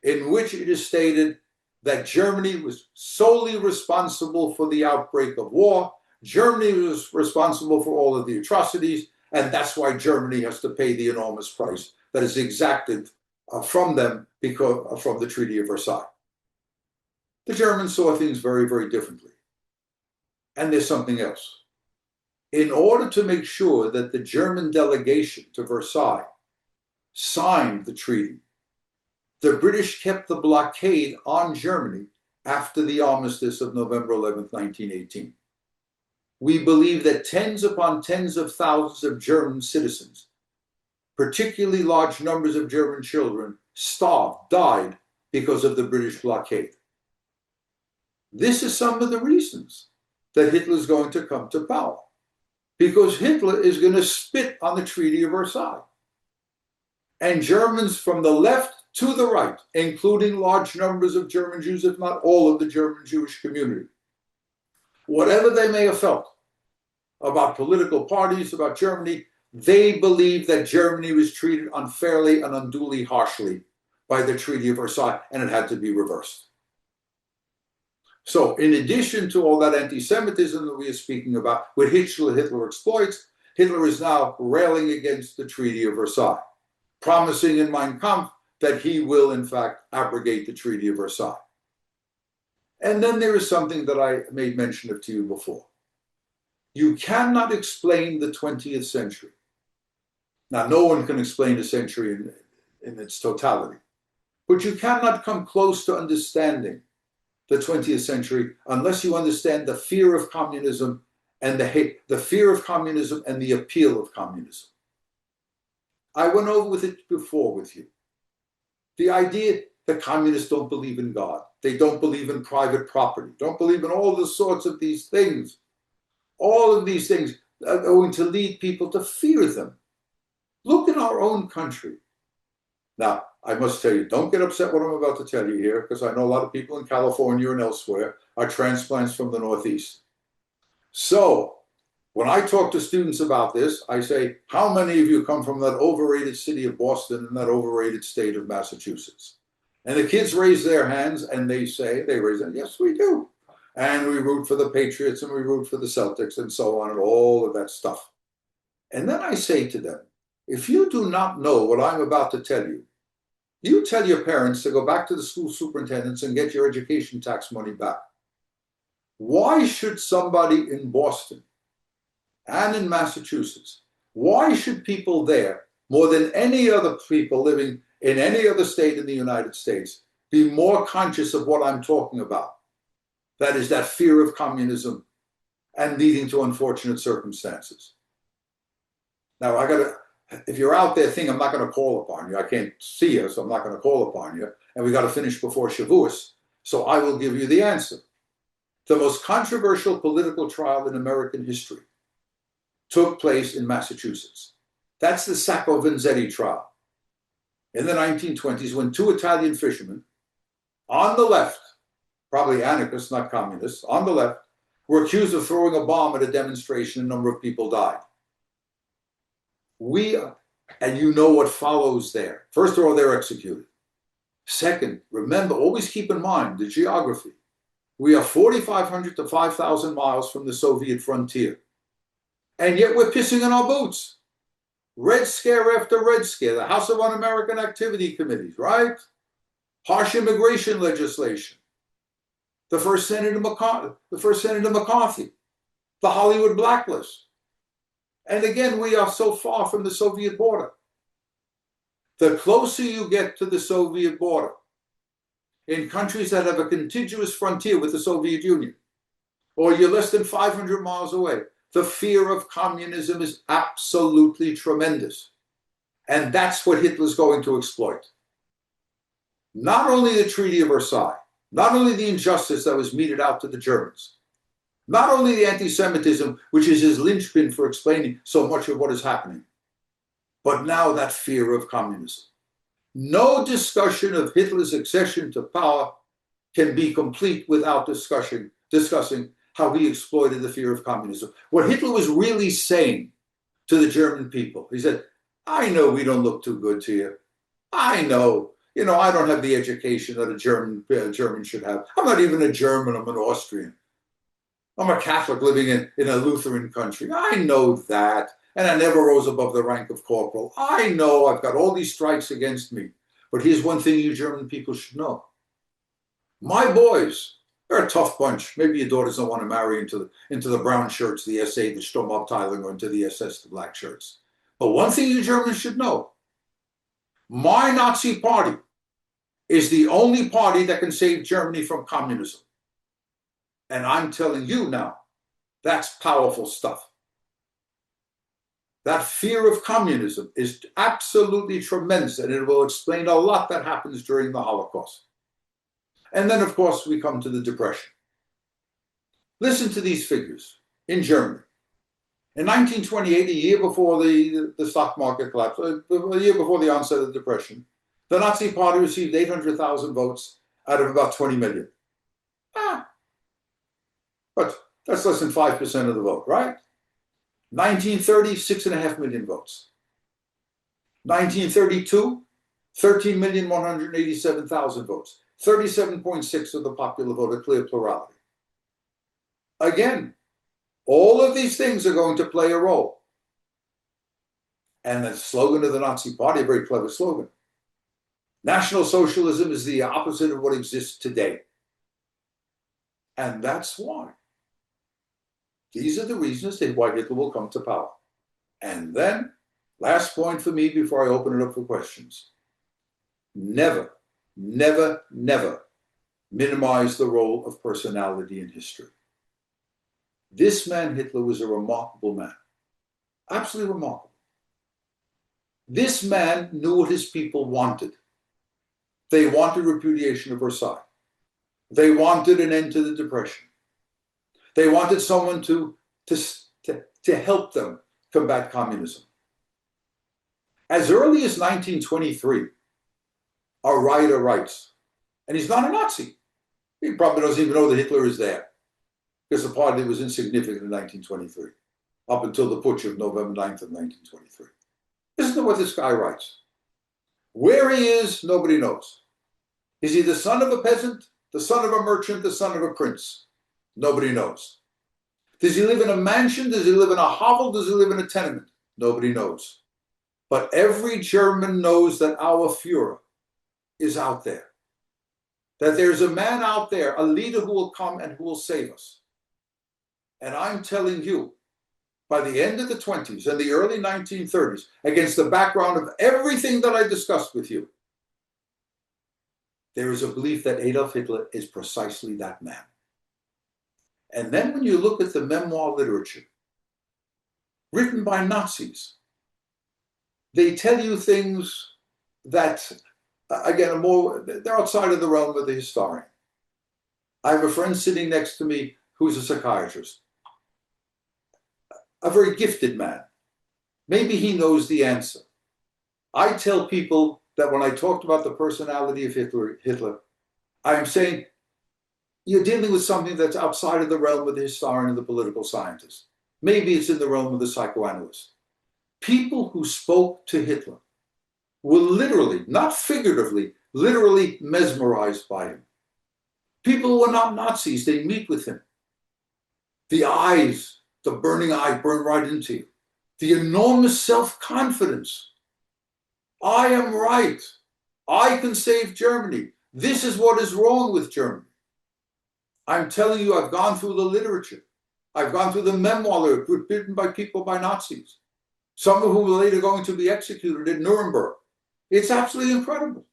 in which it is stated that Germany was solely responsible for the outbreak of war. Germany was responsible for all of the atrocities, and that's why Germany has to pay the enormous price that is exacted from them from the Treaty of Versailles. The Germans saw things very, very differently. And there's something else. In order to make sure that the German delegation to Versailles signed the treaty, the British kept the blockade on Germany after the armistice of November 11th, 1918. We believe that tens upon tens of thousands of German citizens, particularly large numbers of German children, starved, died because of the British blockade. This is some of the reasons that Hitler is going to come to power, because Hitler is going to spit on the Treaty of Versailles. and Germans from the left to the right, including large numbers of German Jews, if not all of the German Jewish community, whatever they may have felt about political parties, about Germany, they believed that Germany was treated unfairly and unduly harshly by the Treaty of Versailles, and it had to be reversed. So in addition to all that anti-Semitism that we are speaking about, which Hitler exploits, Hitler is now railing against the Treaty of Versailles, promising in Mein Kampf that he will, in fact, abrogate the Treaty of Versailles. And then there is something that I made mention of to you before. You cannot explain the 20th century. Now, no one can explain a century in its totality, but you cannot come close to understanding the 20th century unless you understand the fear of communism and the fear of communism and the appeal of communism. I went over with it before with you. The idea that communists don't believe in God, they don't believe in private property, don't believe in all the sorts of these things. All of these things are going to lead people to fear them. Look in our own country. Now, I must tell you, don't get upset what I'm about to tell you here, because I know a lot of people in California and elsewhere are transplants from the Northeast. So, when I talk to students about this, I say, how many of you come from that overrated city of Boston and that overrated state of Massachusetts? And the kids raise their hands and they raise them, yes, we do. And we root for the Patriots and we root for the Celtics and so on and all of that stuff. And then I say to them, if you do not know what I'm about to tell you, you tell your parents to go back to the school superintendents and get your education tax money back. Why should somebody in Boston and in Massachusetts, why should people there, more than any other people living in any other state in the United States, be more conscious of what I'm talking about? That is that fear of communism and leading to unfortunate circumstances. Now, if you're out there thinking I'm not going to call upon you, I can't see you, so I'm not going to call upon you, and we got to finish before Shavuos, so I will give you the answer. The most controversial political trial in American history took place in Massachusetts. That's the Sacco-Vanzetti trial in the 1920s, when two Italian fishermen on the left, probably anarchists, not communists, on the left, were accused of throwing a bomb at a demonstration. A number of people died. And you know what follows there. First of all, they're executed. Second, remember, always keep in mind the geography. We are 4,500 to 5,000 miles from the Soviet frontier. And yet we're pissing in our boots. Red Scare after Red Scare, the House of Un-American Activity Committees, right? Harsh immigration legislation. The first Senator McCarthy, the Hollywood blacklist. And again, we are so far from the Soviet border. The closer you get to the Soviet border, in countries that have a contiguous frontier with the Soviet Union, or you're less than 500 miles away, the fear of communism is absolutely tremendous. And that's what Hitler's going to exploit. Not only the Treaty of Versailles, not only the injustice that was meted out to the Germans, not only the anti-Semitism, which is his linchpin for explaining so much of what is happening, but now that fear of communism. No discussion of Hitler's accession to power can be complete without discussing how he exploited the fear of communism. What Hitler was really saying to the German people, he said, I know we don't look too good to you. I know. I don't have the education that a German should have. I'm not even a German, I'm an Austrian. I'm a Catholic living in a Lutheran country. I know that. And I never rose above the rank of corporal. I know I've got all these strikes against me. But here's one thing you German people should know. My boys, they're a tough bunch. Maybe your daughters don't want to marry into the brown shirts, the SA, the Sturmabteilung, or into the SS, the black shirts. But one thing you Germans should know. My Nazi party is the only party that can save Germany from communism. And I'm telling you now, that's powerful stuff. That fear of communism is absolutely tremendous, and it will explain a lot that happens during the Holocaust. And then, of course, we come to the Depression. Listen to these figures in Germany. In 1928, a year before the stock market collapse, a year before the onset of the Depression, the Nazi Party received 800,000 votes out of about 20 million. But that's less than 5% of the vote, right? 1930, 6.5 million votes. 1932, 13,187,000 votes. 37.6% of the popular vote, a clear plurality. Again, all of these things are going to play a role. And the slogan of the Nazi Party, a very clever slogan. National Socialism is the opposite of what exists today. And that's why. These are the reasons that why Hitler will come to power. And then, last point for me before I open it up for questions. Never, never, never minimize the role of personality in history. This man, Hitler, was a remarkable man. Absolutely remarkable. This man knew what his people wanted. They wanted repudiation of Versailles. They wanted an end to the Depression. They wanted someone to help them combat communism. As early as 1923, a writer writes, and he's not a Nazi. He probably doesn't even know that Hitler is there, because the party was insignificant in 1923, up until the putsch of November 9th of 1923. Listen to what this guy writes. Where he is, nobody knows. Is he the son of a peasant, the son of a merchant, the son of a prince? Nobody knows. Does he live in a mansion? Does he live in a hovel? Does he live in a tenement? Nobody knows. But every German knows that our Führer is out there. That there's a man out there, a leader who will come and who will save us. And I'm telling you, by the end of the 20s and the early 1930s, against the background of everything that I discussed with you, there is a belief that Adolf Hitler is precisely that man. And then when you look at the memoir literature written by Nazis, they tell you things that, again, they're outside of the realm of the historian. I have a friend sitting next to me who's a psychiatrist, a very gifted man. Maybe he knows the answer. I tell people that when I talked about the personality of Hitler, I'm saying, you're dealing with something that's outside of the realm of the historian and the political scientist. Maybe it's in the realm of the psychoanalyst. People who spoke to Hitler were literally, not figuratively, literally mesmerized by him. People who were not Nazis, they meet with him. The eyes, the burning eye burn right into you. The enormous self-confidence. I am right. I can save Germany. This is what is wrong with Germany. I'm telling you, I've gone through the literature. I've gone through the memoir written by people, by Nazis. Some of whom are later going to be executed at Nuremberg. It's absolutely incredible.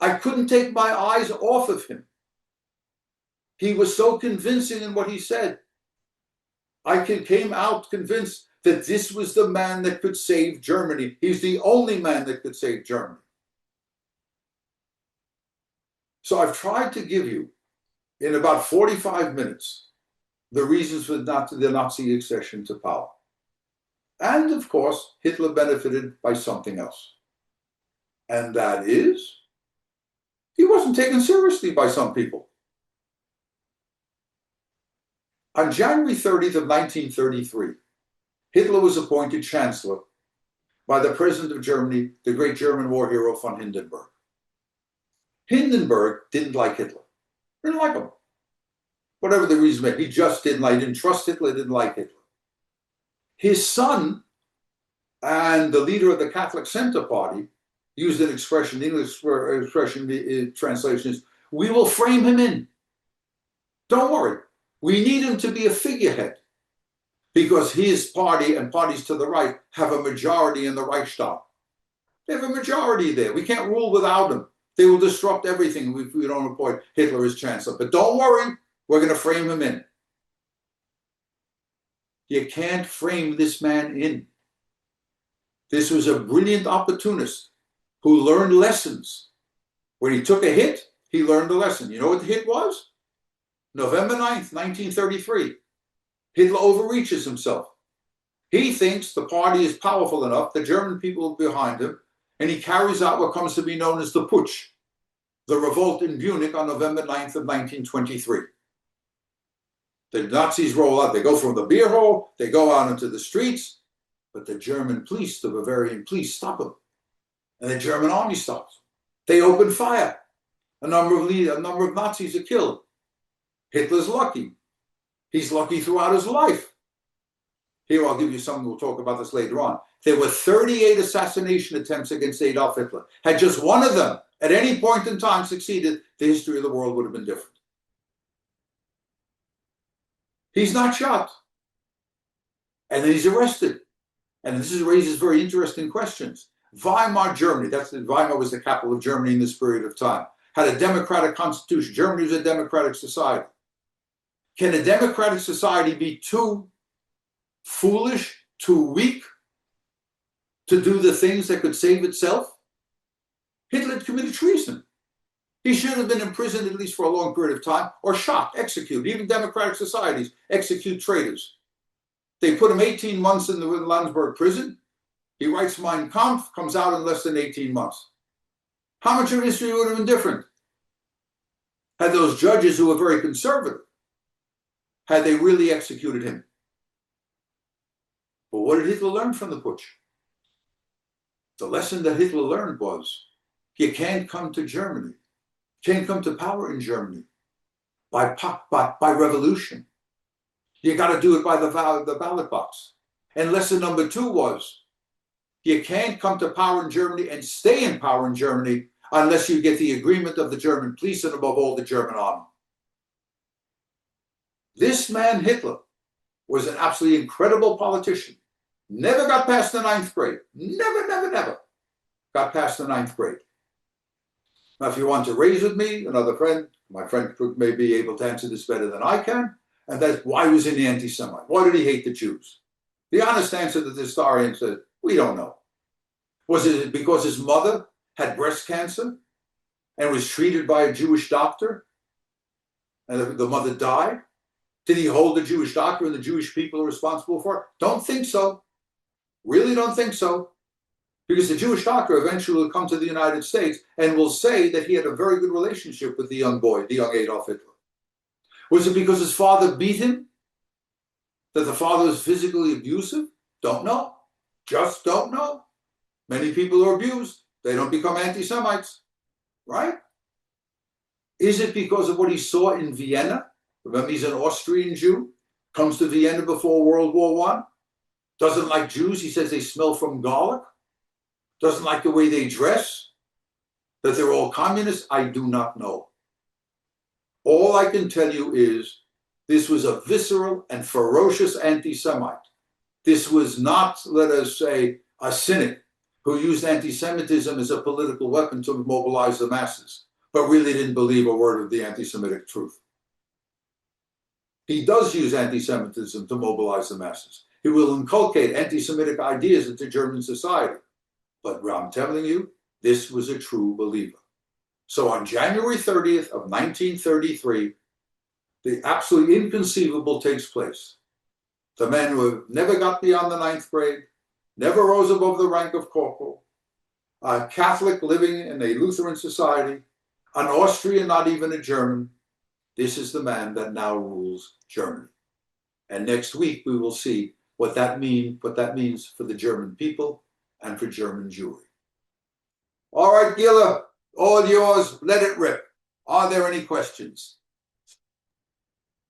I couldn't take my eyes off of him. He was so convincing in what he said. I came out convinced that this was the man that could save Germany. He's the only man that could save Germany. So I've tried to give you, in about 45 minutes, the reasons for the Nazi accession to power. And of course, Hitler benefited by something else. And that is, he wasn't taken seriously by some people. On January 30th of 1933, Hitler was appointed chancellor by the president of Germany, the great German war hero von Hindenburg. Hindenburg didn't like Hitler. Didn't like him. Whatever the reason may be, he just didn't like, didn't trust Hitler, didn't like Hitler. His son and the leader of the Catholic Center Party used an expression, the English expression translation is, we will frame him in. Don't worry. We need him to be a figurehead because his party and parties to the right have a majority in the Reichstag. They have a majority there. We can't rule without them. They will disrupt everything if we don't appoint Hitler as chancellor. But don't worry, we're going to frame him in. You can't frame this man in. This was a brilliant opportunist who learned lessons. When he took a hit, he learned a lesson. You know what the hit was? November 9th, 1933. Hitler overreaches himself. He thinks the party is powerful enough, the German people are behind him, and he carries out what comes to be known as the Putsch, the revolt in Munich on November 9th of 1923. The Nazis roll out. They go from the beer hall, they go out into the streets, but the German police, the Bavarian police, stop them. And the German army stops. They open fire. A number of Nazis are killed. Hitler's lucky. He's lucky throughout his life. Here, I'll give you something. We'll talk about this later on. There were 38 assassination attempts against Adolf Hitler. Had just one of them at any point in time succeeded, the history of the world would have been different. He's not shot. And then he's arrested. And this raises very interesting questions. Weimar Germany, Weimar was the capital of Germany in this period of time, had a democratic constitution. Germany was a democratic society. Can a democratic society be too foolish, too weak to do the things that could save itself? Hitler had committed treason. He should have been imprisoned at least for a long period of time, or shot, executed. Even democratic societies execute traitors. They put him 18 months in the Landsberg prison. He writes Mein Kampf, comes out in less than 18 months. How much of history would have been different had those judges who were very conservative, had they really executed him? But what did Hitler learn from the putsch? The lesson that Hitler learned was, you can't come to Germany, can't come to power in Germany by revolution. You got to do it by the ballot box. And lesson number 2 was, you can't come to power in Germany and stay in power in Germany unless you get the agreement of the German police and above all the German army. This man, Hitler, was an absolutely incredible politician. Never got past the 9th grade. Never got past the 9th grade. Now, if you want to raise with me, another friend, my friend may be able to answer this better than I can, and that's why was he an anti-Semite? Why did he hate the Jews? The honest answer to the historian said, we don't know. Was it because his mother had breast cancer and was treated by a Jewish doctor and the mother died? Did he hold the Jewish doctor and the Jewish people are responsible for it? Don't think so. Really don't think so. Because the Jewish doctor eventually will come to the United States and will say that he had a very good relationship with the young boy, the young Adolf Hitler. Was it because his father beat him? That the father was physically abusive? Don't know. Just don't know. Many people are abused. They don't become anti-Semites, right? Is it because of what he saw in Vienna? Remember, he's an Austrian Jew, comes to Vienna before World War I, doesn't like Jews. He says they smell from garlic, doesn't like the way they dress, that they're all communists. I do not know. All I can tell you is this was a visceral and ferocious anti-Semite. This was not, let us say, a cynic who used anti-Semitism as a political weapon to mobilize the masses, but really didn't believe a word of the anti-Semitic truth. He does use anti-Semitism to mobilize the masses. He will inculcate anti-Semitic ideas into German society. But I'm telling you, this was a true believer. So on January 30th of 1933, the absolutely inconceivable takes place. The man who never got beyond the 9th grade, never rose above the rank of corporal, a Catholic living in a Lutheran society, an Austrian, not even a German. This is the man that now rules Germany. And next week we will see what that means for the German people and for German Jewry. All right, Gila, all yours. Let it rip. Are there any questions?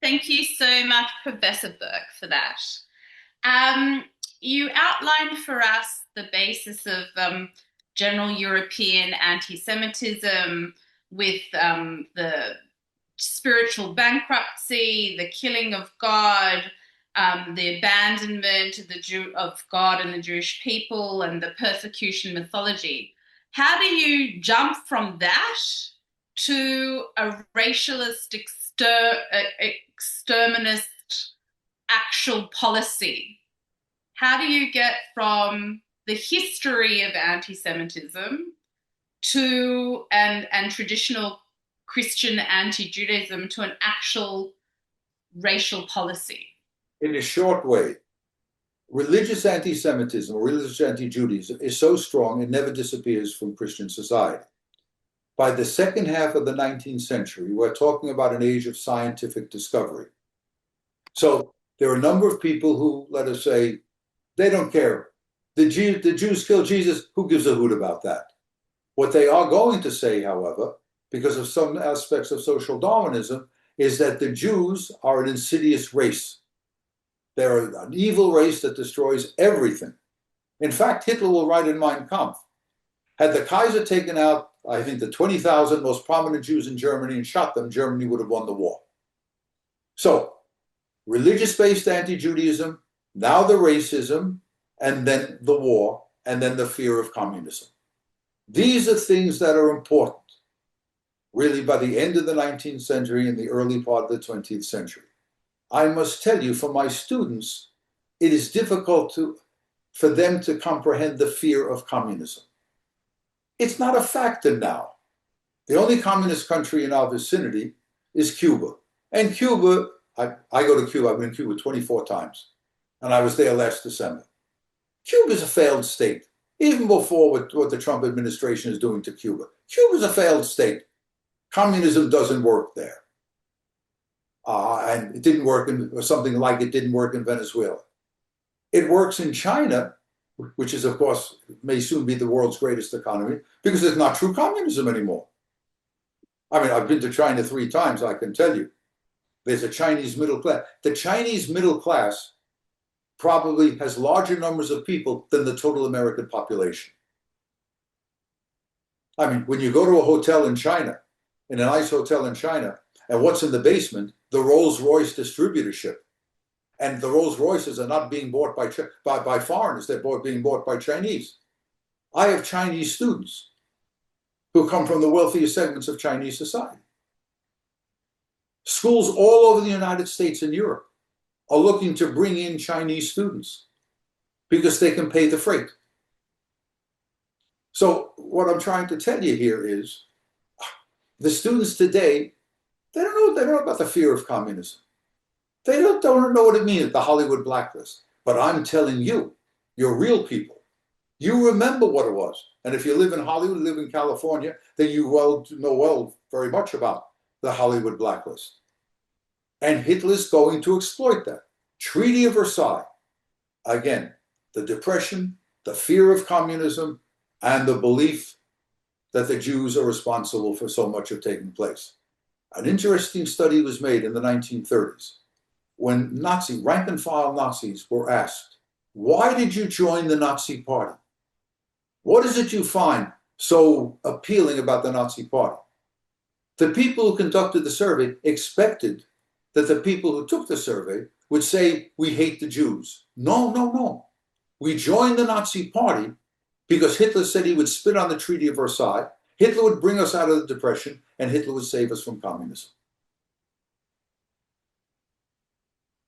Thank you so much, Professor Berk, for that. You outlined for us the basis of general European anti-Semitism with the spiritual bankruptcy, the killing of God, the abandonment of God and the Jewish people, and the persecution mythology. How do you jump from that to a racialist, exterminist actual policy? How do you get from the history of anti-Semitism to and traditional Christian anti-Judaism to an actual racial policy? In a short way, religious anti-Semitism or religious anti-Judaism is so strong it never disappears from Christian society. By the second half of the 19th century, we're talking about an age of scientific discovery. So there are a number of people who, let us say, they don't care. The Jews killed Jesus. Who gives a hoot about that? What they are going to say, however, because of some aspects of social Darwinism, is that the Jews are an insidious race. They're an evil race that destroys everything. In fact, Hitler will write in Mein Kampf, had the Kaiser taken out, I think, the 20,000 most prominent Jews in Germany and shot them, Germany would have won the war. So, religious-based anti-Judaism, now the racism, and then the war, and then the fear of communism. These are things that are important, really, by the end of the 19th century and the early part of the 20th century. I must tell you, for my students, it is difficult for them to comprehend the fear of communism. It's not a factor now. The only communist country in our vicinity is Cuba. And Cuba, I go to Cuba, I've been in Cuba 24 times, and I was there last December. Cuba is a failed state, even before what the Trump administration is doing to Cuba. Cuba is a failed state. Communism doesn't work there. And it didn't work or something like it didn't work in Venezuela. It works in China, which is, of course, may soon be the world's greatest economy, because it's not true communism anymore. I mean, I've been to China 3 times, I can tell you. There's a Chinese middle class. The Chinese middle class probably has larger numbers of people than the total American population. I mean, when you go to a hotel in China, in a nice hotel in China, and what's in the basement? The Rolls-Royce distributorship. And the Rolls-Royces are not being bought by foreigners, they're being bought by Chinese. I have Chinese students who come from the wealthiest segments of Chinese society. Schools all over the United States and Europe are looking to bring in Chinese students because they can pay the freight. So what I'm trying to tell you here is the students today, they don't know about the fear of communism. They don't know what it means, the Hollywood blacklist. But I'm telling you, you're real people. You remember what it was. And if you live in Hollywood, live in California, then you know very much about the Hollywood blacklist. And Hitler's going to exploit that. Treaty of Versailles. Again, the depression, the fear of communism, and the belief that the Jews are responsible for so much of taking place. An interesting study was made in the 1930s when rank and file Nazis were asked, why did you join the Nazi Party? What is it you find so appealing about the Nazi Party? The people who conducted the survey expected that the people who took the survey would say, we hate the Jews. No, no, no. We joined the Nazi Party because Hitler said he would spit on the Treaty of Versailles, Hitler would bring us out of the Depression, and Hitler would save us from communism.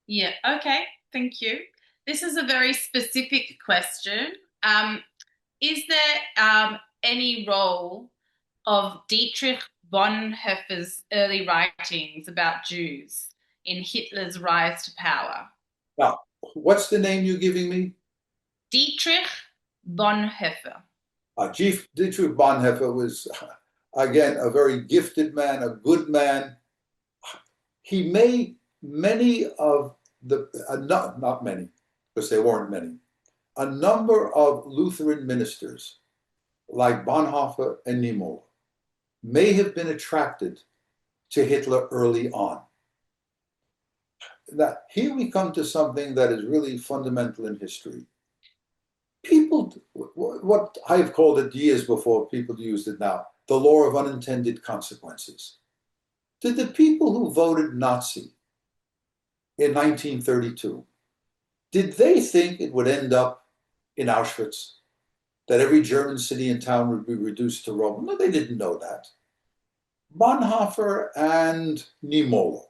Yeah, okay, thank you. This is a very specific question. Is there any role of Dietrich Bonhoeffer's early writings about Jews in Hitler's rise to power? Now, what's the name you're giving me? Dietrich Bonhoeffer. Dietrich Bonhoeffer was, again, a very gifted man, a good man. He made many of not many, because there weren't many, a number of Lutheran ministers, like Bonhoeffer and Niemöller, may have been attracted to Hitler early on. Now, here we come to something that is really fundamental in history. People, what I've called it years before people used it now, the law of unintended consequences. Did the people who voted Nazi in 1932, did they think it would end up in Auschwitz? That every German city and town would be reduced to rubble? No, they didn't know that. Bonhoeffer and Niemöller,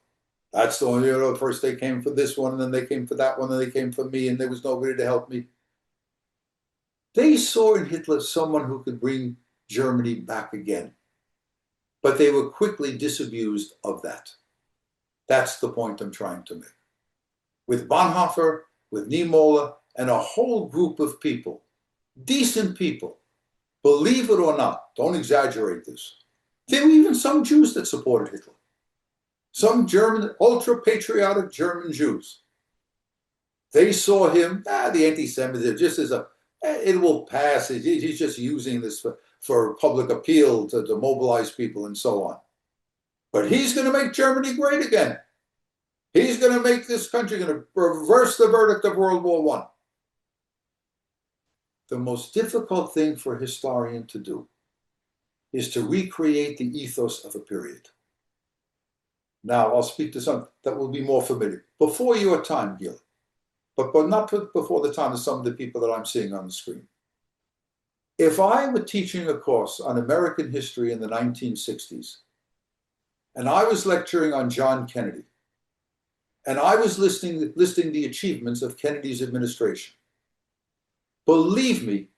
that's the one, first they came for this one, and then they came for that one, and they came for me, and there was nobody to help me. They saw in Hitler someone who could bring Germany back again. But they were quickly disabused of that. That's the point I'm trying to make. With Bonhoeffer, with Niemöller, and a whole group of people, decent people, believe it or not, don't exaggerate this. There were even some Jews that supported Hitler. Some German, ultra-patriotic German Jews. They saw him, the anti-Semitism, just as it will pass. He's just using this for public appeal to mobilize people and so on. But he's going to make Germany great again. He's going to make this country, going to reverse the verdict of World War I. The most difficult thing for a historian to do is to recreate the ethos of a period. Now, I'll speak to some that will be more familiar. Before your time, Gil, but not before the time of some of the people that I'm seeing on the screen. If I were teaching a course on American history in the 1960s, and I was lecturing on John Kennedy, and I was listing the achievements of Kennedy's administration, believe me,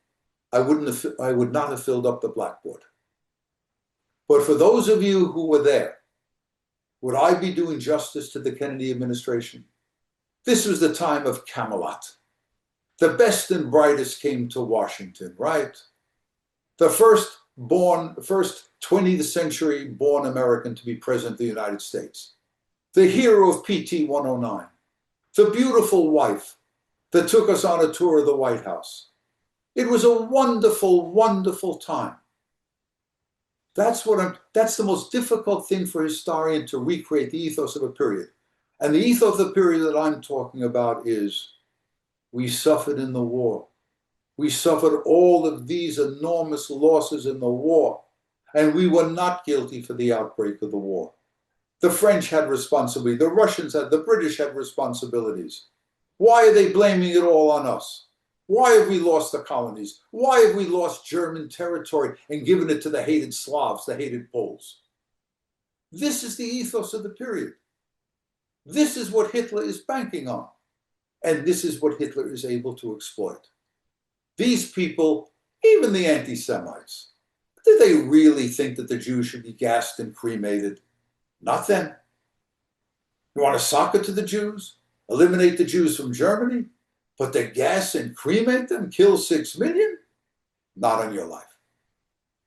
I would not have filled up the blackboard. But for those of you who were there, would I be doing justice to the Kennedy administration? This was the time of Camelot. The best and brightest came to Washington, right? The first 20th century born American to be president of the United States. The hero of PT 109. The beautiful wife that took us on a tour of the White House. It was a wonderful, wonderful time. That's the most difficult thing for a historian to recreate, the ethos of a period. And the ethos of the period that I'm talking about is, we suffered in the war. We suffered all of these enormous losses in the war, and we were not guilty for the outbreak of the war. The French had responsibility, the Russians had, the British had responsibilities. Why are they blaming it all on us? Why have we lost the colonies? Why have we lost German territory and given it to the hated Slavs, the hated Poles? This is the ethos of the period. This is what Hitler is banking on. And this is what Hitler is able to exploit. These people, even the anti-Semites, did they really think that the Jews should be gassed and cremated? Not then. You want to sock it to the Jews? Eliminate the Jews from Germany? But to gas and cremate them, kill 6 million? Not on your life.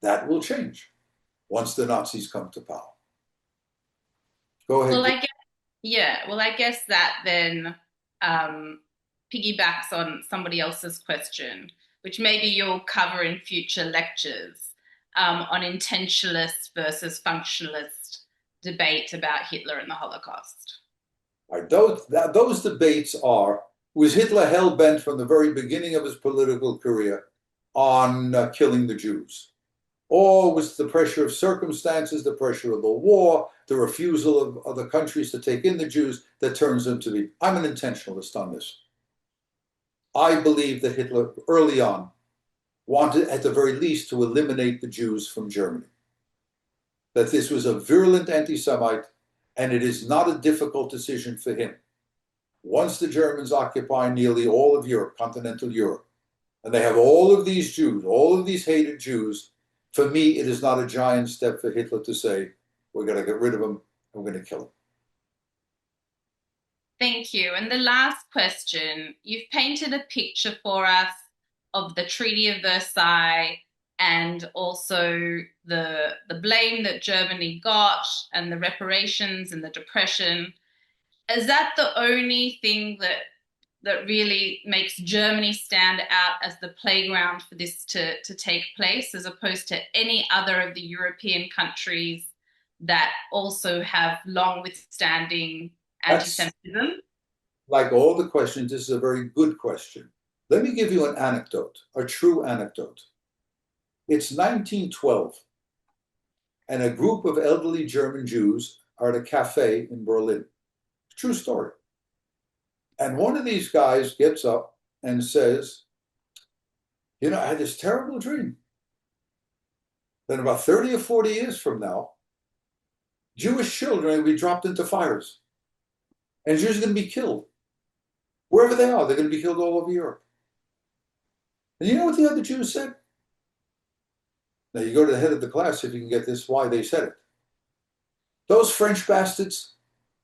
That will change once the Nazis come to power. Go ahead. Well, I guess that then piggybacks on somebody else's question, which maybe you'll cover in future lectures, on intentionalist versus functionalist debate about Hitler and the Holocaust. Those debates was Hitler hell-bent from the very beginning of his political career on killing the Jews? Or was the pressure of circumstances, the pressure of the war, the refusal of other countries to take in the Jews that turns him to be? I'm an intentionalist on this. I believe that Hitler, early on, wanted at the very least to eliminate the Jews from Germany. That this was a virulent anti-Semite, and it is not a difficult decision for him. Once the Germans occupy nearly all of Europe, continental Europe, and they have all of these Jews, all of these hated Jews, for me, it is not a giant step for Hitler to say, we're going to get rid of them and we're going to kill them. Thank you. And the last question, you've painted a picture for us of the Treaty of Versailles and also the blame that Germany got and the reparations and the depression. Is that the only thing that really makes Germany stand out as the playground for this to take place, as opposed to any other of the European countries that also have long withstanding anti-Semitism? Like all the questions, this is a very good question. Let me give you an anecdote, a true anecdote. It's 1912, and a group of elderly German Jews are at a cafe in Berlin. True story. And one of these guys gets up and says, I had this terrible dream. Then about 30 or 40 years from now, Jewish children will be dropped into fires. And Jews are going to be killed. Wherever they are, they're going to be killed all over Europe. And you know what the other Jews said? Now you go to the head of the class, if you can get this, why they said it. Those French bastards,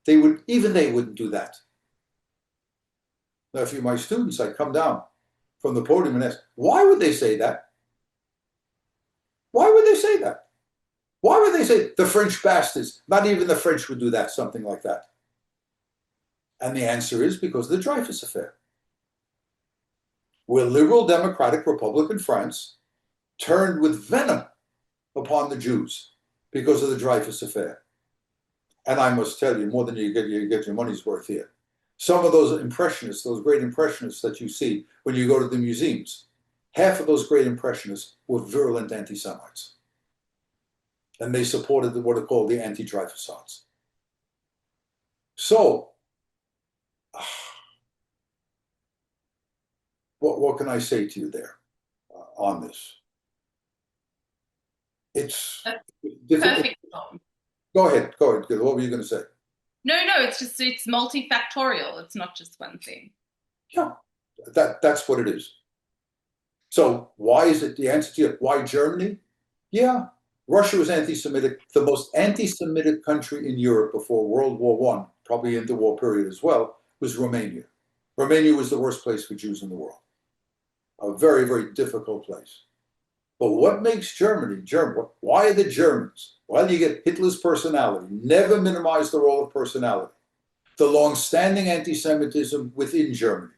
they wouldn't do that. Now, if you're my students, I'd come down from the podium and ask, why would they say that? Why would they say that? Why would they say the French bastards? Not even the French would do that, something like that. And the answer is because of the Dreyfus affair, where liberal democratic Republican France turned with venom upon the Jews because of the Dreyfus affair. And I must tell you, more than you get your money's worth here. Some of those impressionists, those great impressionists that you see when you go to the museums, half of those great impressionists were virulent anti-Semites. And they supported what are called the anti-Dreyfusards. So, what can I say to you there on this? It's perfect. Go ahead. What were you going to say? No, it's multifactorial. It's not just one thing. Yeah, that's what it is. So why is it the answer to why Germany? Yeah, Russia was anti-Semitic. The most anti-Semitic country in Europe before World War I, probably interwar period as well, was Romania. Romania was the worst place for Jews in the world. A very, very difficult place. But what makes Germany German? Why are the Germans? Well, you get Hitler's personality. Never minimize the role of personality. The long-standing anti-Semitism within Germany.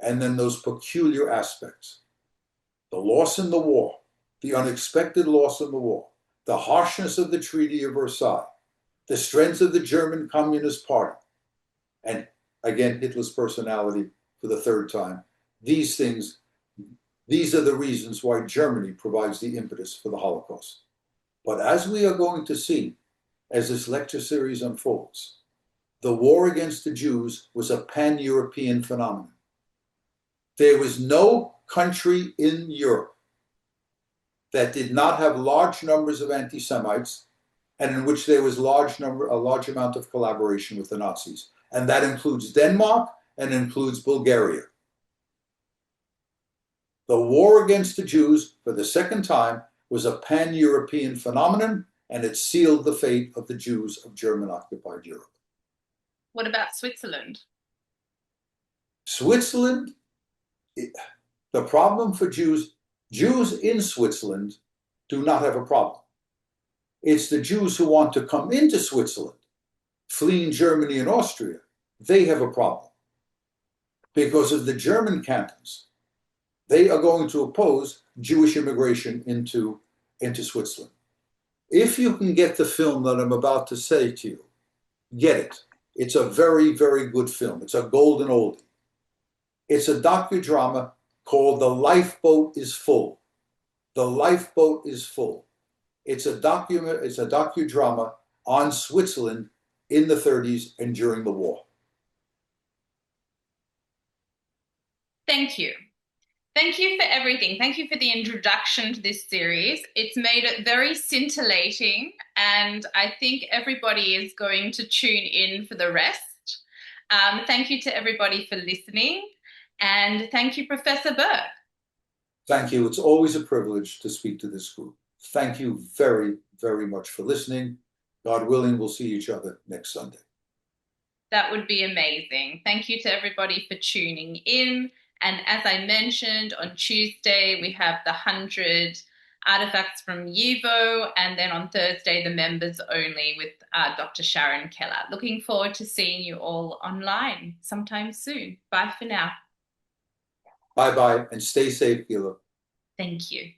And then those peculiar aspects. The loss in the war. The unexpected loss in the war. The harshness of the Treaty of Versailles. The strength of the German Communist Party. And again, Hitler's personality for the third time. These are the reasons why Germany provides the impetus for the Holocaust. But as we are going to see, as this lecture series unfolds, the war against the Jews was a pan-European phenomenon. There was no country in Europe that did not have large numbers of anti-Semites and in which there was a large amount of collaboration with the Nazis. And that includes Denmark and includes Bulgaria. The war against the Jews, for the second time, was a pan-European phenomenon, and it sealed the fate of the Jews of German-occupied Europe. What about Switzerland? Switzerland, the problem for Jews in Switzerland do not have a problem. It's the Jews who want to come into Switzerland, fleeing Germany and Austria. They have a problem because of the German cantons. They are going to oppose Jewish immigration into Switzerland. If you can get the film that I'm about to say to you, get it. It's a very, very good film. It's a golden oldie. It's a docudrama called The Lifeboat is Full. The Lifeboat is Full. It's a docudrama on Switzerland in the 30s and during the war. Thank you. Thank you for everything. Thank you for the introduction to this series. It's made it very scintillating, and I think everybody is going to tune in for the rest. Thank you to everybody for listening, and thank you, Professor Berk. Thank you. It's always a privilege to speak to this group. Thank you very, very much for listening. God willing, we'll see each other next Sunday. That would be amazing. Thank you to everybody for tuning in. And as I mentioned, on Tuesday, we have the 100 artifacts from YIVO, and then on Thursday, the members only with Dr. Sharon Keller. Looking forward to seeing you all online sometime soon. Bye for now. Bye-bye, and stay safe, Gila. Thank you.